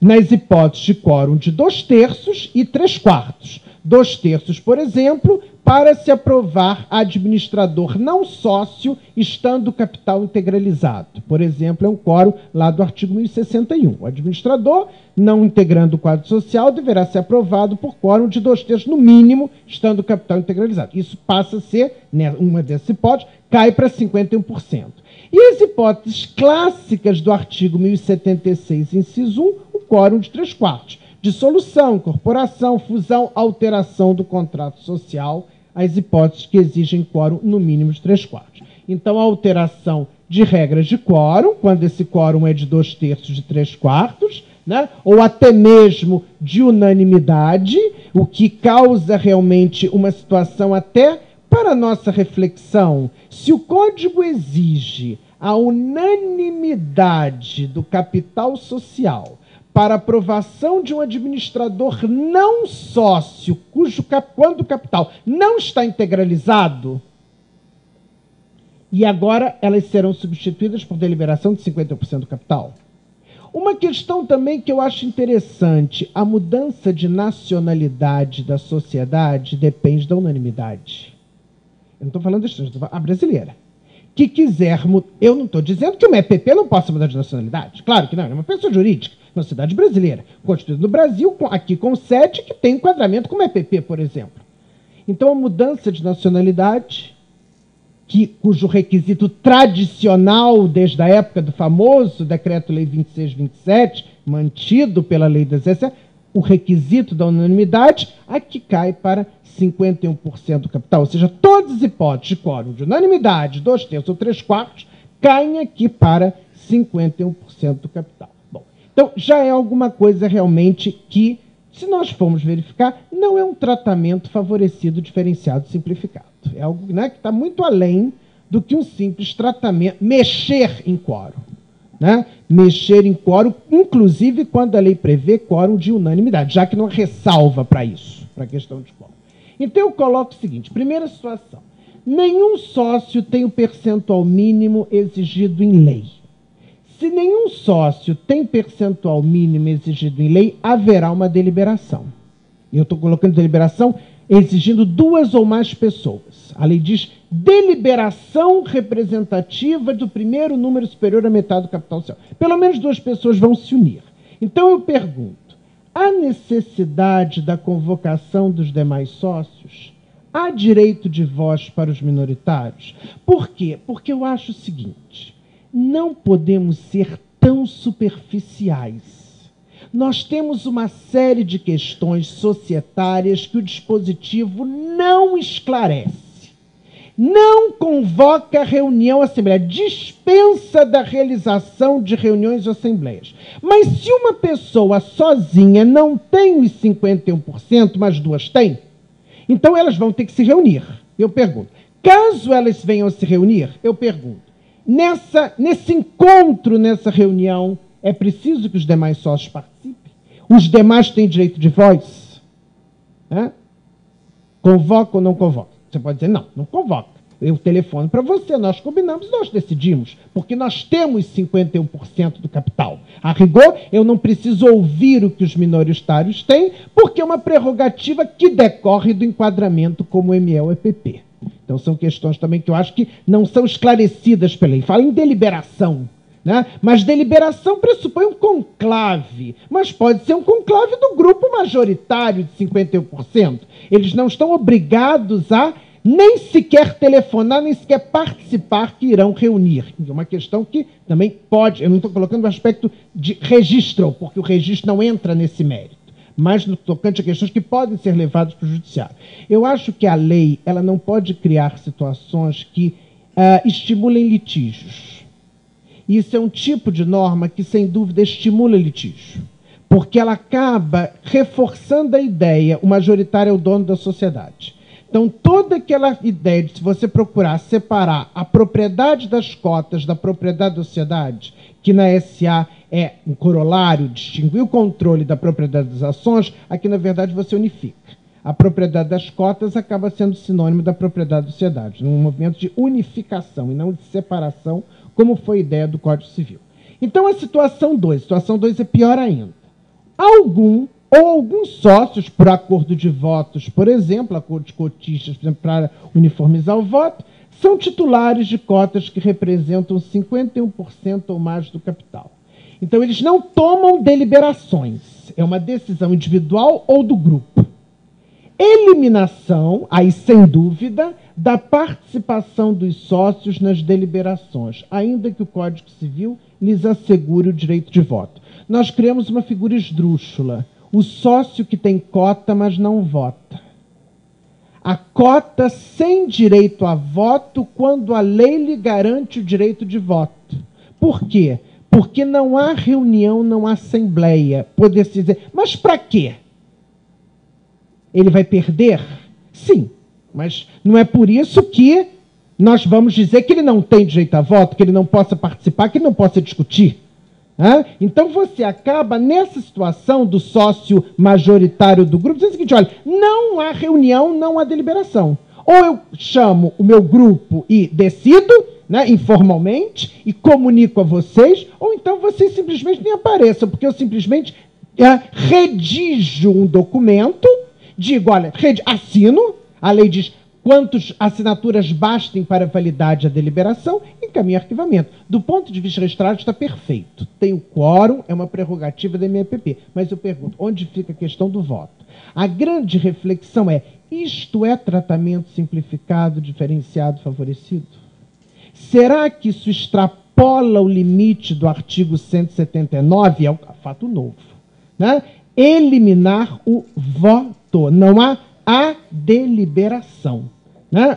nas hipóteses de quórum de 2/3 e 3/4. 2/3, por exemplo, para se aprovar administrador não sócio, estando o capital integralizado. Por exemplo, é um quórum lá do artigo 1061. O administrador, não integrando o quadro social, deverá ser aprovado por quórum de 2/3 no mínimo, estando o capital integralizado. Isso passa a ser, né, uma dessas hipóteses, cai para 51%. E as hipóteses clássicas do artigo 1076, inciso 1, o quórum de 3/4. Dissolução, incorporação, fusão, alteração do contrato social, as hipóteses que exigem quórum no mínimo de 3/4. Então, a alteração de regras de quórum, quando esse quórum é de 2/3 de 3/4, né, ou até mesmo de unanimidade, o que causa realmente uma situação até para nossa reflexão, se o Código exige a unanimidade do capital social para aprovação de um administrador não sócio, quando o capital não está integralizado, e agora elas serão substituídas por deliberação de 50% do capital. Uma questão também que eu acho interessante, a mudança de nacionalidade da sociedade depende da unanimidade. Eu não estou falando da estrangeira, estou falando a brasileira. Que quiser, eu não estou dizendo que uma EPP não possa mudar de nacionalidade. Claro que não, é uma pessoa jurídica, uma cidade brasileira, constituída no Brasil, aqui com sede, que tem enquadramento como EPP, por exemplo. Então, a mudança de nacionalidade, cujo requisito tradicional, desde a época do famoso Decreto-Lei 2627, mantido pela Lei das SE, o requisito da unanimidade, aqui cai para 51% do capital. Ou seja, todas as hipóteses de quórum de unanimidade, 2/3 ou 3/4, caem aqui para 51% do capital. Bom, então já é alguma coisa realmente que, se nós formos verificar, não é um tratamento favorecido, diferenciado, simplificado. É algo, né, que está muito além do que um simples tratamento, mexer em quórum. Né? Mexer em quórum, inclusive quando a lei prevê quórum de unanimidade, já que não ressalva para isso, para a questão de quórum. Então eu coloco o seguinte, primeira situação, nenhum sócio tem o percentual mínimo exigido em lei. Se nenhum sócio tem percentual mínimo exigido em lei, haverá uma deliberação. Eu estou colocando deliberação exigindo 2 ou mais pessoas. A lei diz deliberação representativa do primeiro número superior à metade do capital social. Pelo menos 2 pessoas vão se unir. Então eu pergunto, há necessidade da convocação dos demais sócios? Há direito de voz para os minoritários? Por quê? Porque eu acho o seguinte, não podemos ser tão superficiais. Nós temos uma série de questões societárias que o dispositivo não esclarece. Não convoca reunião assembleia, dispensa da realização de reuniões ou assembleias. Mas se uma pessoa sozinha não tem os 51%, mas 2 têm, então elas vão ter que se reunir. Eu pergunto, caso elas venham a se reunir, eu pergunto, nesse encontro, nessa reunião, é preciso que os demais sócios participem? Os demais têm direito de voz? Convoca ou não convoca? Você pode dizer, não convoca. Eu telefono para você, nós combinamos, nós decidimos, porque nós temos 51% do capital. A rigor, eu não preciso ouvir o que os minoritários têm, porque é uma prerrogativa que decorre do enquadramento como ME ou EPP. Então são questões também que eu acho que não são esclarecidas pela lei. Fala em deliberação. Né? Mas deliberação pressupõe um conclave, mas pode ser um conclave do grupo majoritário de 51%. Eles não estão obrigados a nem sequer telefonar, nem sequer participar, que irão reunir. É uma questão que também pode, eu não estou colocando o aspecto de registro, porque o registro não entra nesse mérito, mas no tocante a questões que podem ser levadas para o judiciário. Eu acho que a lei ela não pode criar situações que estimulem litígios. Isso é um tipo de norma que, sem dúvida, estimula litígio, porque ela acaba reforçando a ideia, o majoritário é o dono da sociedade. Então, toda aquela ideia de se você procurar separar a propriedade das cotas da propriedade da sociedade, que na SA é um corolário, distinguir o controle da propriedade das ações, aqui, na verdade, você unifica. A propriedade das cotas acaba sendo sinônimo da propriedade da sociedade, num movimento de unificação e não de separação, como foi a ideia do Código Civil. Então, a situação 2 é pior ainda. Alguns sócios, por acordo de votos, por exemplo, acordo de cotistas, por exemplo, para uniformizar o voto, são titulares de cotas que representam 51% ou mais do capital. Então, eles não tomam deliberações. É uma decisão individual ou do grupo. Eliminação, aí sem dúvida, da participação dos sócios nas deliberações, ainda que o Código Civil lhes assegure o direito de voto. Nós criamos uma figura esdrúxula, o sócio que tem cota, mas não vota. A cota sem direito a voto quando a lei lhe garante o direito de voto. Por quê? Porque não há reunião, não há assembleia. Poder-se dizer, mas para quê? Ele vai perder? Sim. mas não é por isso que nós vamos dizer que ele não tem direito a voto, que ele não possa participar, que ele não possa discutir. Então você acaba nessa situação do sócio majoritário do grupo dizendo o seguinte, olha, não há reunião, não há deliberação. Ou eu chamo o meu grupo e decido, informalmente, e comunico a vocês, ou então vocês simplesmente nem apareçam, porque eu simplesmente redijo um documento, digo, olha, assino, a lei diz quantas assinaturas bastem para validade a deliberação, encaminho arquivamento. Do ponto de vista registrado, está perfeito. Tem o quórum, é uma prerrogativa da MPP. Mas eu pergunto, onde fica a questão do voto? A grande reflexão é, isto é tratamento simplificado, diferenciado, favorecido? Será que isso extrapola o limite do artigo 179? É um fato novo. Eliminar o voto. Não há a deliberação.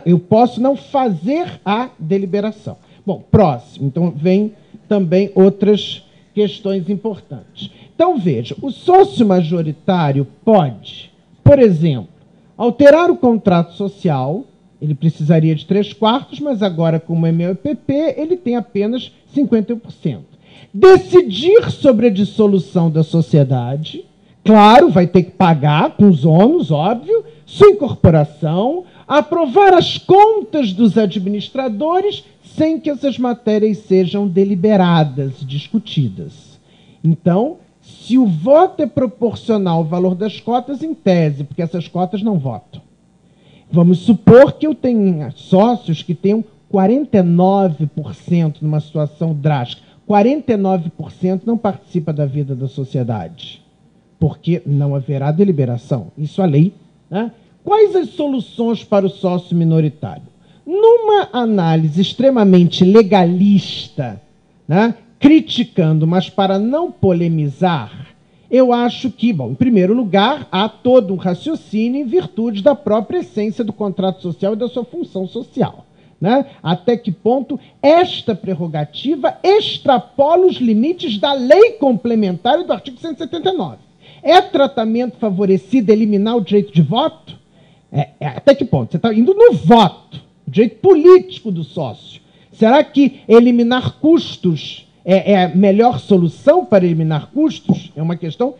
Eu posso não fazer a deliberação. Bom, próximo. Então, vem também outras questões importantes. Então, veja, o sócio majoritário pode, por exemplo, alterar o contrato social, ele precisaria de 3/4, mas agora, como é MPP, ele tem apenas 51%. Decidir sobre a dissolução da sociedade, claro, vai ter que pagar com os ônus, óbvio, sua incorporação, aprovar as contas dos administradores sem que essas matérias sejam deliberadas, discutidas. Então, se o voto é proporcional ao valor das cotas, em tese, porque essas cotas não votam. Vamos supor que eu tenha sócios que tenham 49% numa situação drástica. 49% não participa da vida da sociedade, porque não haverá deliberação. Isso a lei. Quais as soluções para o sócio minoritário? Numa análise extremamente legalista, criticando, mas para não polemizar, eu acho que, bom, em primeiro lugar, há todo um raciocínio em virtude da própria essência do contrato social e da sua função social. Até que ponto esta prerrogativa extrapola os limites da lei complementar do artigo 179. É tratamento favorecido eliminar o direito de voto? Até que ponto? Você está indo no voto, o direito político do sócio. Será que eliminar custos é a melhor solução para eliminar custos? É uma questão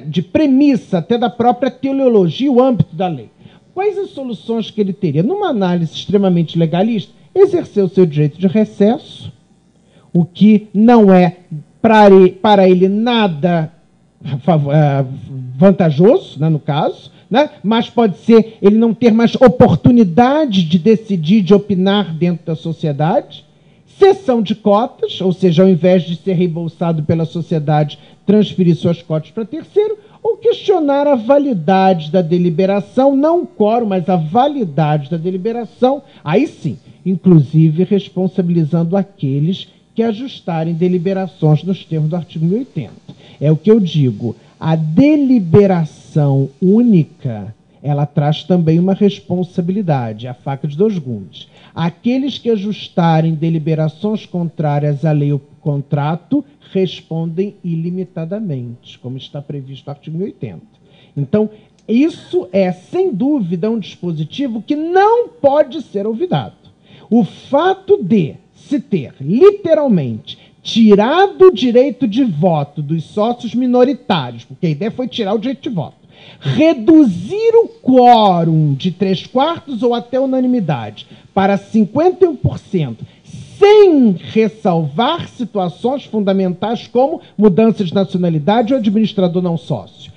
de premissa, até da própria teleologia, o âmbito da lei. Quais as soluções que ele teria? Numa análise extremamente legalista, exercer o seu direito de recesso, o que não é para ele nada vantajoso, no caso, mas pode ser ele não ter mais oportunidade de decidir, de opinar dentro da sociedade. Cessão de cotas, ou seja, ao invés de ser reembolsado pela sociedade, transferir suas cotas para terceiro, ou questionar a validade da deliberação, não o quórum, mas a validade da deliberação, aí sim, inclusive responsabilizando aqueles que ajustarem deliberações nos termos do artigo 1080. É o que eu digo, a deliberação única, ela traz também uma responsabilidade, a faca de dois gumes. Aqueles que ajustarem deliberações contrárias à lei ou contrato respondem ilimitadamente, como está previsto no artigo 1080. Então, isso é, sem dúvida, um dispositivo que não pode ser olvidado. O fato de se ter, literalmente, tirado o direito de voto dos sócios minoritários, porque a ideia foi tirar o direito de voto, reduzir o quórum de 3/4 ou até unanimidade para 51%, sem ressalvar situações fundamentais como mudança de nacionalidade ou administrador não sócio.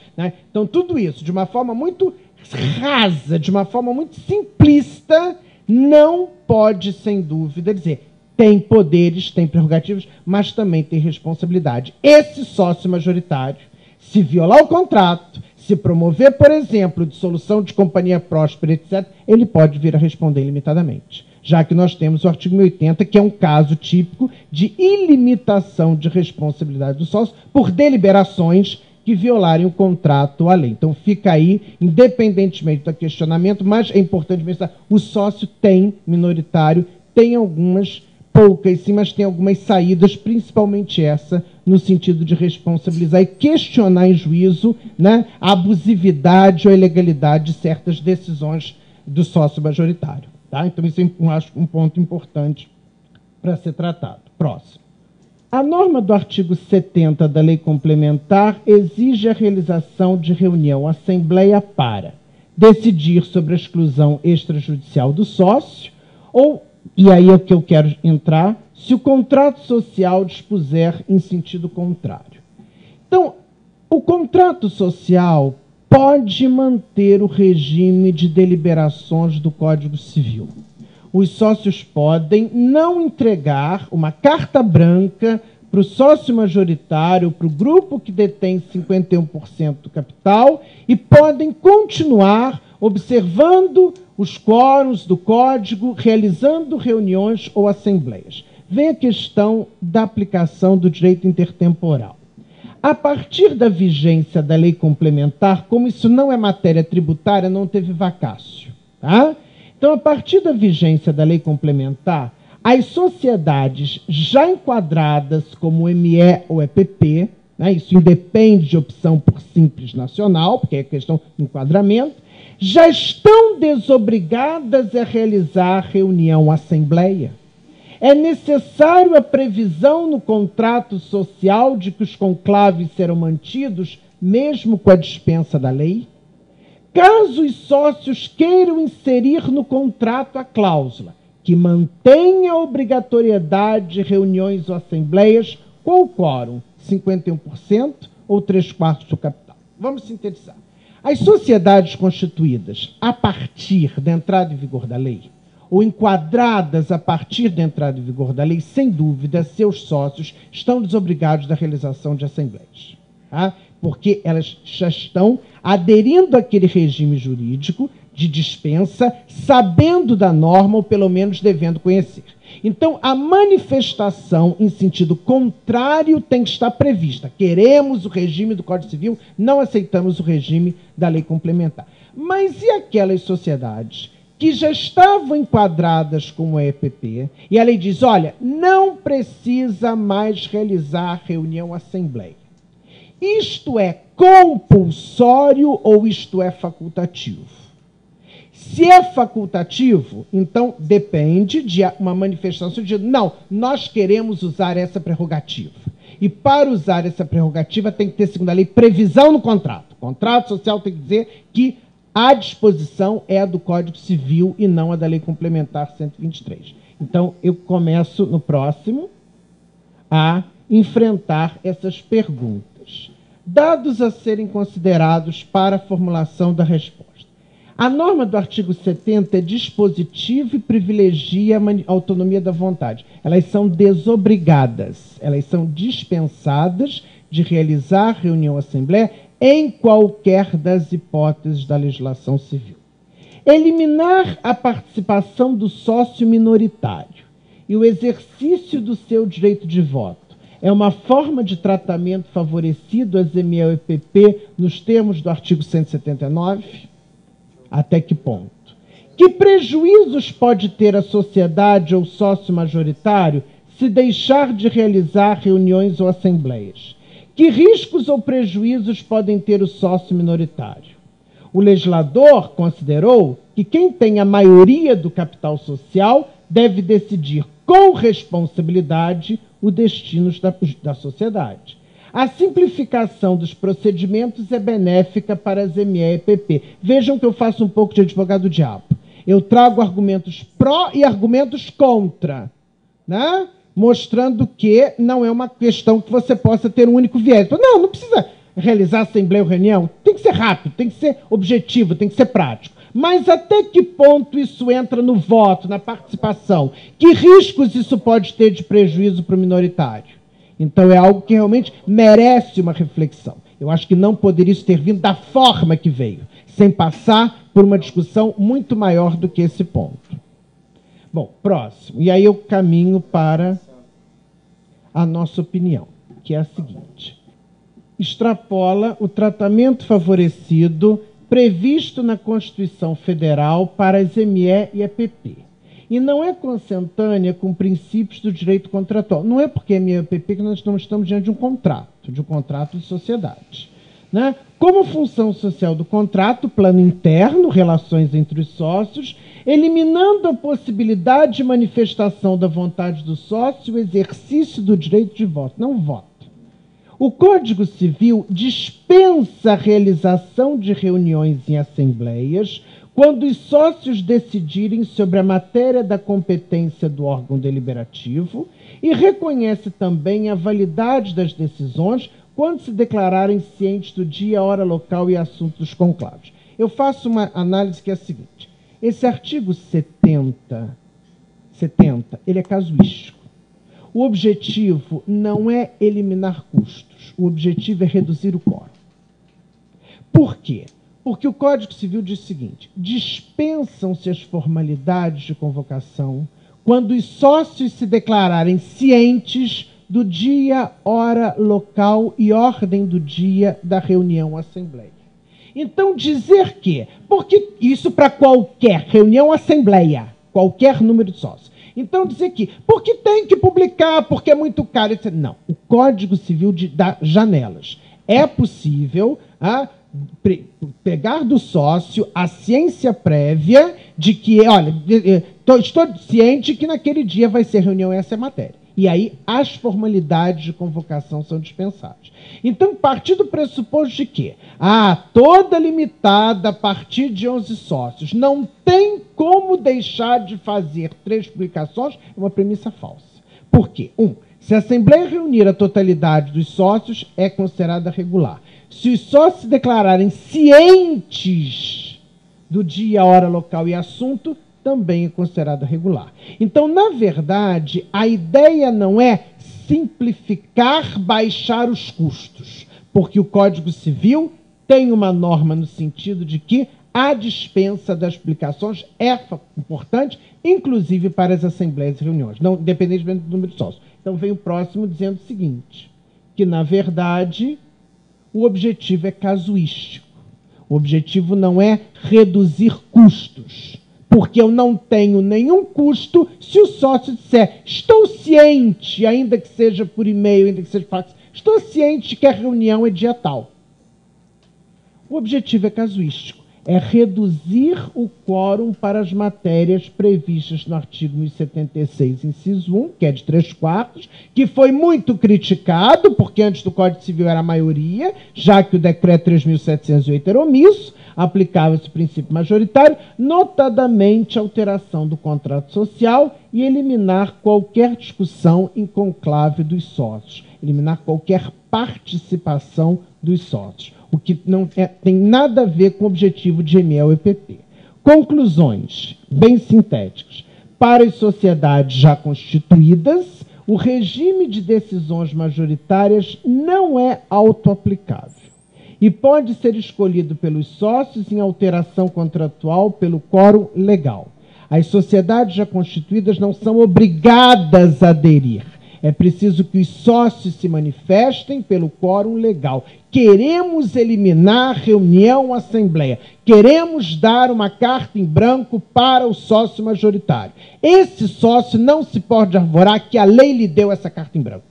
Então, tudo isso, de uma forma muito rasa, de uma forma muito simplista, não pode, sem dúvida, dizer tem poderes, tem prerrogativas, mas também tem responsabilidade. Esse sócio majoritário, se violar o contrato, se promover, por exemplo, dissolução de companhia próspera, etc., ele pode vir a responder ilimitadamente, já que nós temos o artigo 1080, que é um caso típico de ilimitação de responsabilidade do sócio por deliberações que violarem o contrato ou a lei. Então, fica aí, independentemente do questionamento, mas é importante pensar, o sócio tem minoritário, tem algumas, poucas sim, mas tem algumas saídas, principalmente essa, no sentido de responsabilizar e questionar em juízo a abusividade ou a ilegalidade de certas decisões do sócio majoritário. Tá? Então, isso eu acho um ponto importante para ser tratado. Próximo. A norma do artigo 70 da Lei Complementar exige a realização de reunião assembleia para decidir sobre a exclusão extrajudicial do sócio ou, e aí é o que eu quero entrar, se o contrato social dispuser em sentido contrário. Então, o contrato social pode manter o regime de deliberações do Código Civil. Os sócios podem não entregar uma carta branca para o sócio majoritário, para o grupo que detém 51% do capital, e podem continuar observando os quórums do Código, realizando reuniões ou assembleias. Vem a questão da aplicação do direito intertemporal. A partir da vigência da lei complementar, como isso não é matéria tributária, não teve vacácio. Tá? Então, a partir da vigência da lei complementar, as sociedades já enquadradas como ME ou EPP, né, isso independe de opção por simples nacional, porque é questão de enquadramento, já estão desobrigadas a realizar reunião assembleia. É necessário a previsão no contrato social de que os conclaves serão mantidos, mesmo com a dispensa da lei? Caso os sócios queiram inserir no contrato a cláusula que mantenha a obrigatoriedade de reuniões ou assembleias com o quórum 51% ou 3/4 do capital. Vamos sintetizar. As sociedades constituídas a partir da entrada em vigor da lei, ou enquadradas a partir da entrada em vigor da lei, sem dúvida, seus sócios estão desobrigados da realização de assembleias. Tá? Porque elas já estão aderindo àquele regime jurídico de dispensa, sabendo da norma, ou pelo menos devendo conhecer. Então, a manifestação em sentido contrário tem que estar prevista. Queremos o regime do Código Civil, não aceitamos o regime da lei complementar. Mas e aquelas sociedades que já estavam enquadradas como EPP, e a lei diz, olha, não precisa mais realizar reunião assembleia. Isto é compulsório ou isto é facultativo? Se é facultativo, então depende de uma manifestação de não, nós queremos usar essa prerrogativa. E para usar essa prerrogativa tem que ter, segundo a lei, previsão no contrato. O contrato social tem que dizer que a disposição é a do Código Civil e não a da Lei Complementar 123. Então, eu começo no próximo a enfrentar essas perguntas. Dados a serem considerados para a formulação da resposta. A norma do artigo 70 é dispositiva e privilegia a autonomia da vontade. Elas são desobrigadas, elas são dispensadas de realizar reunião ou assembleia em qualquer das hipóteses da legislação civil. Eliminar a participação do sócio minoritário e o exercício do seu direito de voto é uma forma de tratamento favorecido às ME ou EPP nos termos do artigo 179? Até que ponto? Que prejuízos pode ter a sociedade ou sócio majoritário se deixar de realizar reuniões ou assembleias? Que riscos ou prejuízos podem ter o sócio minoritário? O legislador considerou que quem tem a maioria do capital social deve decidir com responsabilidade o destino da sociedade. A simplificação dos procedimentos é benéfica para as ME e EPP. Vejam que eu faço um pouco de advogado do diabo. Eu trago argumentos pró e argumentos contra, né? Mostrando que não é uma questão que você possa ter um único viés. Não, não precisa realizar assembleia ou reunião. Tem que ser rápido, tem que ser objetivo, tem que ser prático. Mas até que ponto isso entra no voto, na participação? Que riscos isso pode ter de prejuízo para o minoritário? Então é algo que realmente merece uma reflexão. Eu acho que não poderia isso ter vindo da forma que veio, sem passar por uma discussão muito maior do que esse ponto. Bom, próximo. E aí eu caminho para a nossa opinião, que é a seguinte. Extrapola o tratamento favorecido previsto na Constituição Federal para as ME e EPP. E não é consentânea com princípios do direito contratual. Não é porque é ME e EPP que nós não estamos diante de um contrato de sociedade. né, como função social do contrato, plano interno, relações entre os sócios, eliminando a possibilidade de manifestação da vontade do sócio e o exercício do direito de voto. Não voto. O Código Civil dispensa a realização de reuniões em assembleias quando os sócios decidirem sobre a matéria da competência do órgão deliberativo e reconhece também a validade das decisões quando se declararem cientes do dia, hora, local e assunto dos conclaves. Eu faço uma análise que é a seguinte. Esse artigo 70 ele é casuístico. O objetivo não é eliminar custos. O objetivo é reduzir o quórum. Por quê? Porque o Código Civil diz o seguinte: dispensam-se as formalidades de convocação quando os sócios se declararem cientes do dia, hora, local e ordem do dia da reunião assembleia. Então, dizer que, porque isso para qualquer reunião assembleia, qualquer número de sócios. Então, dizer que, porque tem que publicar, porque é muito caro, etc. Não, o Código Civil dá janelas. É possível pegar do sócio a ciência prévia de que, olha, estou ciente que naquele dia vai ser reunião essa matéria. E aí as formalidades de convocação são dispensadas. Então, partir do pressuposto de que toda limitada a partir de 11 sócios não tem como deixar de fazer 3 publicações, é uma premissa falsa. Por quê? Se a Assembleia reunir a totalidade dos sócios, é considerada regular. Se os sócios se declararem cientes do dia, hora, local e assunto, também é considerada regular. Então, na verdade, a ideia não é simplificar, baixar os custos, porque o Código Civil tem uma norma no sentido de que a dispensa das publicações é importante, inclusive para as assembleias e reuniões, não, independentemente do número de sócios. Então, vem o próximo dizendo o seguinte, que, na verdade, o objetivo é casuístico. O objetivo não é reduzir custos, porque eu não tenho nenhum custo se o sócio disser, estou ciente, ainda que seja por e-mail, ainda que seja por fax, estou ciente que a reunião é dia tal. O objetivo é casuístico, é reduzir o quórum para as matérias previstas no artigo 1076, inciso 1, que é de 3/4, que foi muito criticado, porque antes do Código Civil era a maioria, já que o decreto 3.708 era omisso, aplicava esse princípio majoritário, notadamente a alteração do contrato social e eliminar qualquer discussão em conclave dos sócios, eliminar qualquer participação dos sócios, o que não tem nada a ver com o objetivo de ML-EPP. Conclusões, bem sintéticas. Para as sociedades já constituídas, o regime de decisões majoritárias não é autoaplicável e pode ser escolhido pelos sócios em alteração contratual pelo quórum legal. As sociedades já constituídas não são obrigadas a aderir. É preciso que os sócios se manifestem pelo quórum legal. Queremos eliminar reunião assembleia. Queremos dar uma carta em branco para o sócio majoritário. Esse sócio não se pode arvorar que a lei lhe deu essa carta em branco.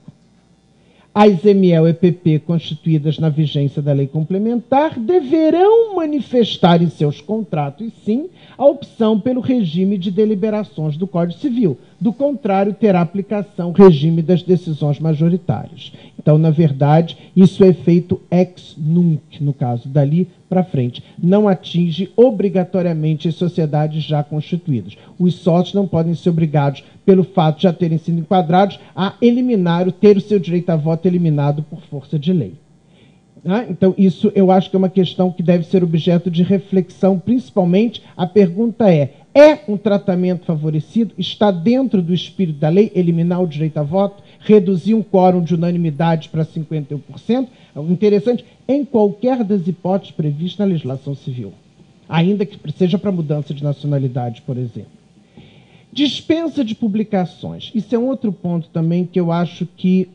As ML-EPP constituídas na vigência da lei complementar deverão manifestar em seus contratos, sim, a opção pelo regime de deliberações do Código Civil. Do contrário, terá aplicação o regime das decisões majoritárias. Então, na verdade, isso é feito ex nunc, no caso, dali para frente. Não atinge obrigatoriamente as sociedades já constituídas. Os sócios não podem ser obrigados, pelo fato de já terem sido enquadrados, a eliminar, ter o seu direito a voto eliminado por força de lei. Então, isso eu acho que é uma questão que deve ser objeto de reflexão, principalmente a pergunta é um tratamento favorecido? Está dentro do espírito da lei eliminar o direito a voto? Reduzir um quórum de unanimidade para 51%? O interessante, em qualquer das hipóteses previstas na legislação civil, ainda que seja para mudança de nacionalidade, por exemplo. Dispensa de publicações. Isso é um outro ponto também que eu acho que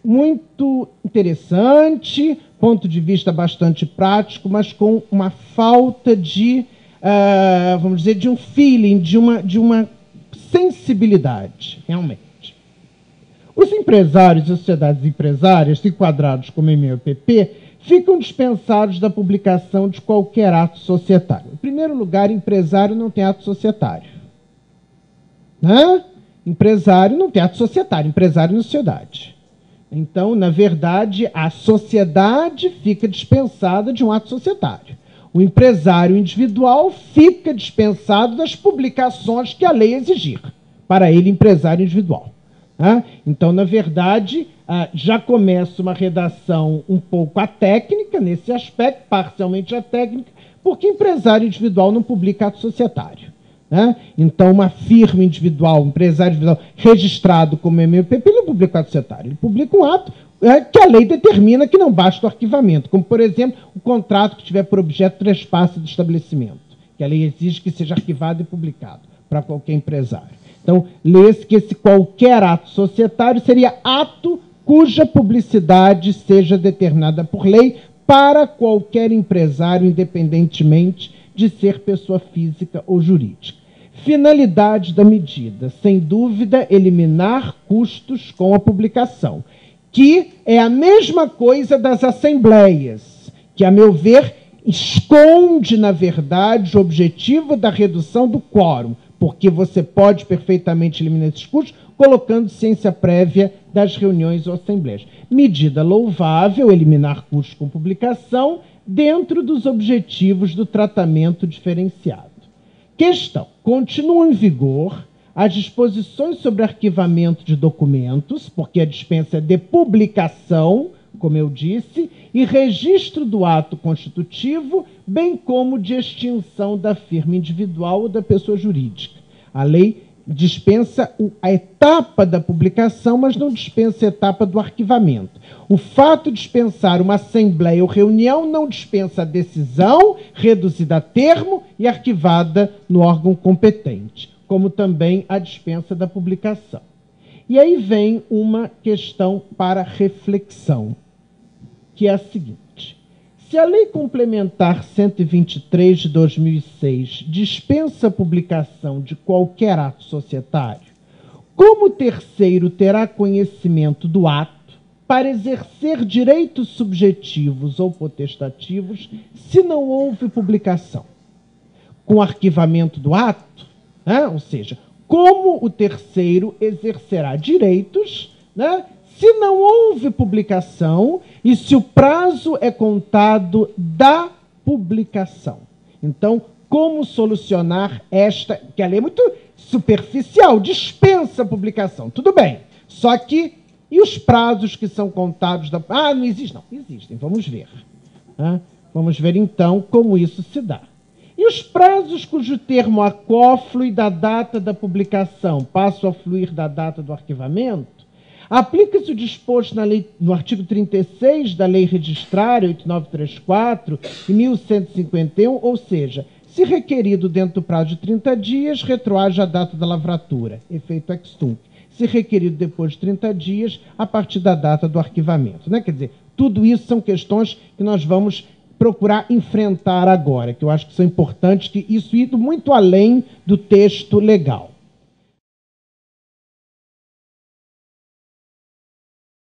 muito interessante, ponto de vista bastante prático, mas com uma falta de, vamos dizer, de um feeling, de uma sensibilidade, realmente. Os empresários e sociedades empresárias, enquadrados como ML-EPP, ficam dispensados da publicação de qualquer ato societário. Em primeiro lugar, empresário não tem ato societário. Né? Empresário não tem ato societário, empresário na sociedade. Então, na verdade, a sociedade fica dispensada de um ato societário. O empresário individual fica dispensado das publicações que a lei exigir para ele, empresário individual. Então, na verdade, já começa uma redação um pouco atécnica nesse aspecto, parcialmente atécnica, porque empresário individual não publica ato societário. Então, uma firma individual, um empresário individual registrado como MPP, ele não publica ato societário, ele publica um ato que a lei determina que não basta o arquivamento, como, por exemplo, o contrato que tiver por objeto trespasse do estabelecimento, que a lei exige que seja arquivado e publicado para qualquer empresário. Então, lê-se que esse qualquer ato societário seria ato cuja publicidade seja determinada por lei para qualquer empresário, independentemente de ser pessoa física ou jurídica. Finalidade da medida, sem dúvida, eliminar custos com a publicação, que é a mesma coisa das assembleias, que, a meu ver, esconde, na verdade, o objetivo da redução do quórum, porque você pode perfeitamente eliminar esses custos colocando ciência prévia das reuniões ou assembleias. Medida louvável, eliminar custos com publicação, dentro dos objetivos do tratamento diferenciado. Questão. Continuam em vigor as disposições sobre arquivamento de documentos, porque a dispensa é de publicação, como eu disse, e registro do ato constitutivo, bem como de extinção da firma individual ou da pessoa jurídica. A lei dispensa a etapa da publicação, mas não dispensa a etapa do arquivamento. O fato de dispensar uma assembleia ou reunião não dispensa a decisão reduzida a termo e arquivada no órgão competente, como também a dispensa da publicação. E aí vem uma questão para reflexão, que é a seguinte: se a Lei Complementar 123 de 2006 dispensa a publicação de qualquer ato societário, como o terceiro terá conhecimento do ato para exercer direitos subjetivos ou potestativos se não houve publicação? Com o arquivamento do ato, ou seja, como o terceiro exercerá direitos, se não houve publicação e se o prazo é contado da publicação? Então, como solucionar esta, que a lei é muito superficial, dispensa a publicação, tudo bem, só que, e os prazos que são contados da... não existe, não, existem, vamos ver. Vamos ver, então, como isso se dá. E os prazos cujo termo acóflue da data da publicação passam a fluir da data do arquivamento? Aplica-se o disposto na lei, no artigo 36 da Lei Registrária 8934 e 1151, ou seja, se requerido dentro do prazo de 30 dias, retroage a data da lavratura, efeito ex tunc. Se requerido depois de 30 dias, a partir da data do arquivamento. Quer dizer, tudo isso são questões que nós vamos procurar enfrentar agora, que eu acho que são importantes, que isso indo muito além do texto legal.